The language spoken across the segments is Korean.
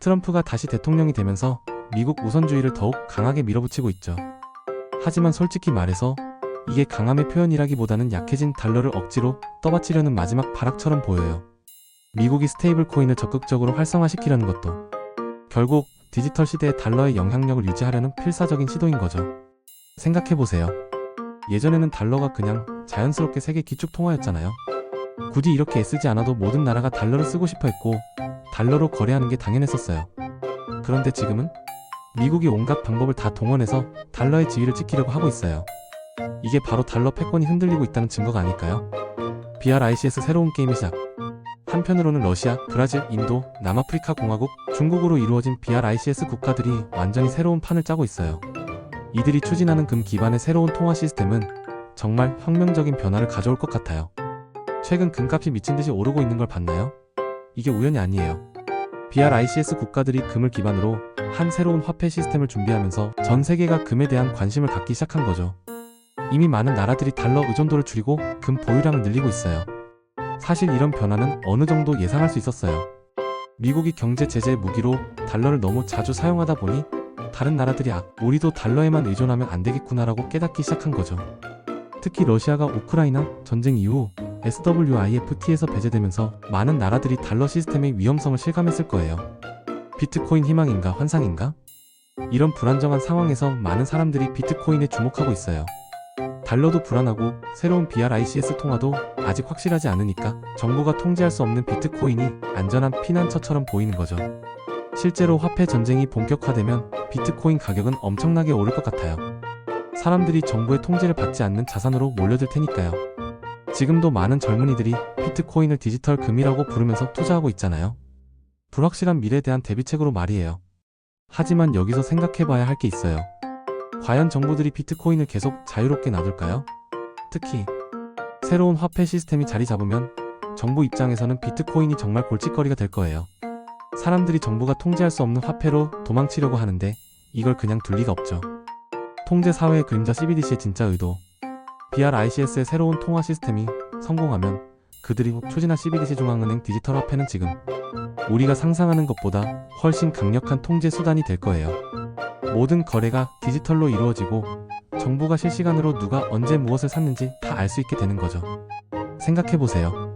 트럼프가 다시 대통령이 되면서 미국 우선주의를 더욱 강하게 밀어붙이고 있죠. 하지만 솔직히 말해서 이게 강함의 표현이라기보다는 약해진 달러를 억지로 떠받치려는 마지막 발악처럼 보여요. 미국이 스테이블 코인을 적극적으로 활성화시키려는 것도 결국 디지털 시대의 달러의 영향력을 유지하려는 필사적인 시도인 거죠. 생각해보세요. 예전에는 달러가 그냥 자연스럽게 세계 기축 통화였잖아요. 굳이 이렇게 애쓰지 않아도 모든 나라가 달러를 쓰고 싶어 했고 달러로 거래하는 게 당연했었어요. 그런데 지금은 미국이 온갖 방법을 다 동원해서 달러의 지위를 지키려고 하고 있어요. 이게 바로 달러 패권이 흔들리고 있다는 증거가 아닐까요? BRICS 새로운 게임의 시작. 한편으로는 러시아, 브라질, 인도, 남아프리카 공화국, 중국으로 이루어진 BRICS 국가들이 완전히 새로운 판을 짜고 있어요. 이들이 추진하는 금 기반의 새로운 통화 시스템은 정말 혁명적인 변화를 가져올 것 같아요. 최근 금값이 미친듯이 오르고 있는 걸 봤나요? 이게 우연이 아니에요. BRICS 국가들이 금을 기반으로 한 새로운 화폐 시스템을 준비하면서 전 세계가 금에 대한 관심을 갖기 시작한 거죠. 이미 많은 나라들이 달러 의존도를 줄이고 금 보유량을 늘리고 있어요. 사실 이런 변화는 어느 정도 예상할 수 있었어요. 미국이 경제 제재의 무기로 달러를 너무 자주 사용하다 보니 다른 나라들이 우리도 달러에만 의존하면 안 되겠구나라고 깨닫기 시작한 거죠. 특히 러시아가 우크라이나 전쟁 이후 SWIFT에서 배제되면서 많은 나라들이 달러 시스템의 위험성을 실감했을 거예요. 비트코인 희망인가 환상인가? 이런 불안정한 상황에서 많은 사람들이 비트코인에 주목하고 있어요. 달러도 불안하고 새로운 BRICS 통화도 아직 확실하지 않으니까 정부가 통제할 수 없는 비트코인이 안전한 피난처처럼 보이는 거죠. 실제로 화폐 전쟁이 본격화되면 비트코인 가격은 엄청나게 오를 것 같아요. 사람들이 정부의 통제를 받지 않는 자산으로 몰려들 테니까요. 지금도 많은 젊은이들이 비트코인을 디지털 금이라고 부르면서 투자하고 있잖아요. 불확실한 미래에 대한 대비책으로 말이에요. 하지만 여기서 생각해봐야 할 게 있어요. 과연 정부들이 비트코인을 계속 자유롭게 놔둘까요? 특히 새로운 화폐 시스템이 자리 잡으면 정부 입장에서는 비트코인이 정말 골칫거리가 될 거예요. 사람들이 정부가 통제할 수 없는 화폐로 도망치려고 하는데 이걸 그냥 둘 리가 없죠. 통제 사회의 그림자 CBDC의 진짜 의도. BRICS의 새로운 통화 시스템이 성공하면 그들이 추진할 CBDC 중앙은행 디지털 화폐는 지금 우리가 상상하는 것보다 훨씬 강력한 통제 수단이 될 거예요. 모든 거래가 디지털로 이루어지고 정부가 실시간으로 누가 언제 무엇을 샀는지 다 알 수 있게 되는 거죠. 생각해보세요.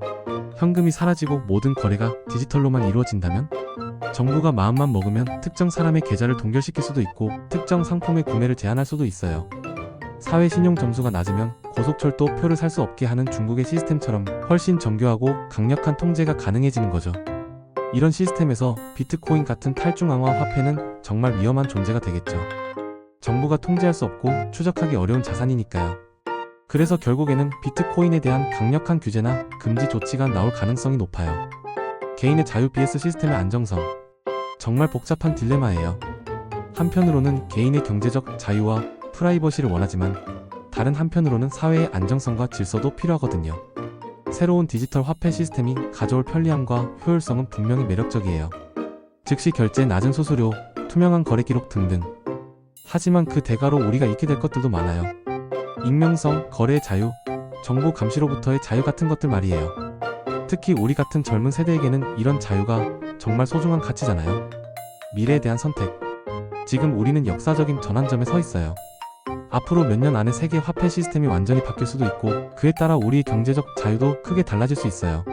현금이 사라지고 모든 거래가 디지털로만 이루어진다면 정부가 마음만 먹으면 특정 사람의 계좌를 동결시킬 수도 있고 특정 상품의 구매를 제한할 수도 있어요. 사회 신용 점수가 낮으면 고속철도 표를 살 수 없게 하는 중국의 시스템처럼 훨씬 정교하고 강력한 통제가 가능해지는 거죠. 이런 시스템에서 비트코인 같은 탈중앙화 화폐는 정말 위험한 존재가 되겠죠. 정부가 통제할 수 없고 추적하기 어려운 자산이니까요. 그래서 결국에는 비트코인에 대한 강력한 규제나 금지 조치가 나올 가능성이 높아요. 개인의 자유 vs 시스템의 안정성. 정말 복잡한 딜레마예요. 한편으로는 개인의 경제적 자유와 프라이버시를 원하지만 다른 한편으로는 사회의 안정성과 질서도 필요하거든요. 새로운 디지털 화폐 시스템이 가져올 편리함과 효율성은 분명히 매력적이에요. 즉시 결제, 낮은 수수료, 투명한 거래 기록 등등. 하지만 그 대가로 우리가 잃게 될 것들도 많아요. 익명성, 거래의 자유, 정보 감시로부터의 자유 같은 것들 말이에요. 특히 우리 같은 젊은 세대에게는 이런 자유가 정말 소중한 가치잖아요. 미래에 대한 선택. 지금 우리는 역사적인 전환점에 서 있어요. 앞으로 몇 년 안에 세계 화폐 시스템이 완전히 바뀔 수도 있고 그에 따라 우리의 경제적 자유도 크게 달라질 수 있어요.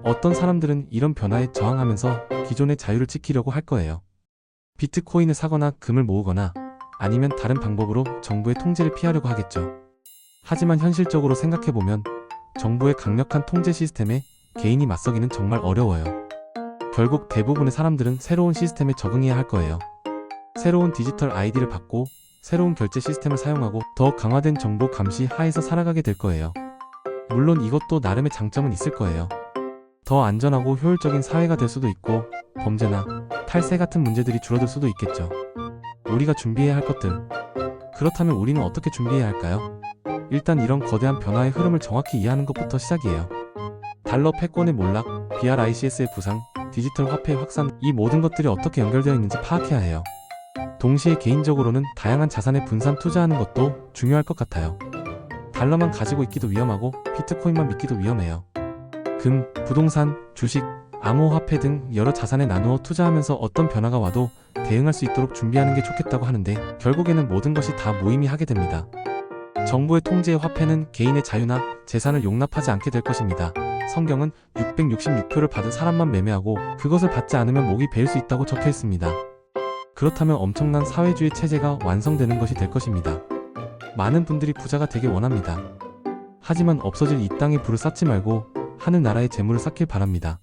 어떤 사람들은 이런 변화에 저항하면서 기존의 자유를 지키려고 할 거예요. 비트코인을 사거나 금을 모으거나 아니면 다른 방법으로 정부의 통제를 피하려고 하겠죠. 하지만 현실적으로 생각해보면 정부의 강력한 통제 시스템에 개인이 맞서기는 정말 어려워요. 결국 대부분의 사람들은 새로운 시스템에 적응해야 할 거예요. 새로운 디지털 아이디를 받고 새로운 결제 시스템을 사용하고 더 강화된 정보 감시 하에서 살아가게 될 거예요. 물론 이것도 나름의 장점은 있을 거예요. 더 안전하고 효율적인 사회가 될 수도 있고 범죄나 탈세 같은 문제들이 줄어들 수도 있겠죠. 우리가 준비해야 할 것들. 그렇다면 우리는 어떻게 준비해야 할까요? 일단 이런 거대한 변화의 흐름을 정확히 이해하는 것부터 시작이에요. 달러 패권의 몰락, BRICS의 부상, 디지털 화폐의 확산, 이 모든 것들이 어떻게 연결되어 있는지 파악해야 해요. 동시에 개인적으로는 다양한 자산에 분산 투자하는 것도 중요할 것 같아요. 달러만 가지고 있기도 위험하고 비트코인만 믿기도 위험해요. 금, 부동산, 주식, 암호화폐 등 여러 자산에 나누어 투자하면서 어떤 변화가 와도 대응할 수 있도록 준비하는 게 좋겠다고 하는데 결국에는 모든 것이 다 무의미하게 됩니다. 정부의 통제의 화폐는 개인의 자유나 재산을 용납하지 않게 될 것입니다. 성경은 666표를 받은 사람만 매매하고 그것을 받지 않으면 목이 베일 수 있다고 적혀 있습니다. 그렇다면 엄청난 사회주의 체제가 완성되는 것이 될 것입니다. 많은 분들이 부자가 되길 원합니다. 하지만 없어질 이 땅에 불을 쌓지 말고 하늘나라에 재물을 쌓길 바랍니다.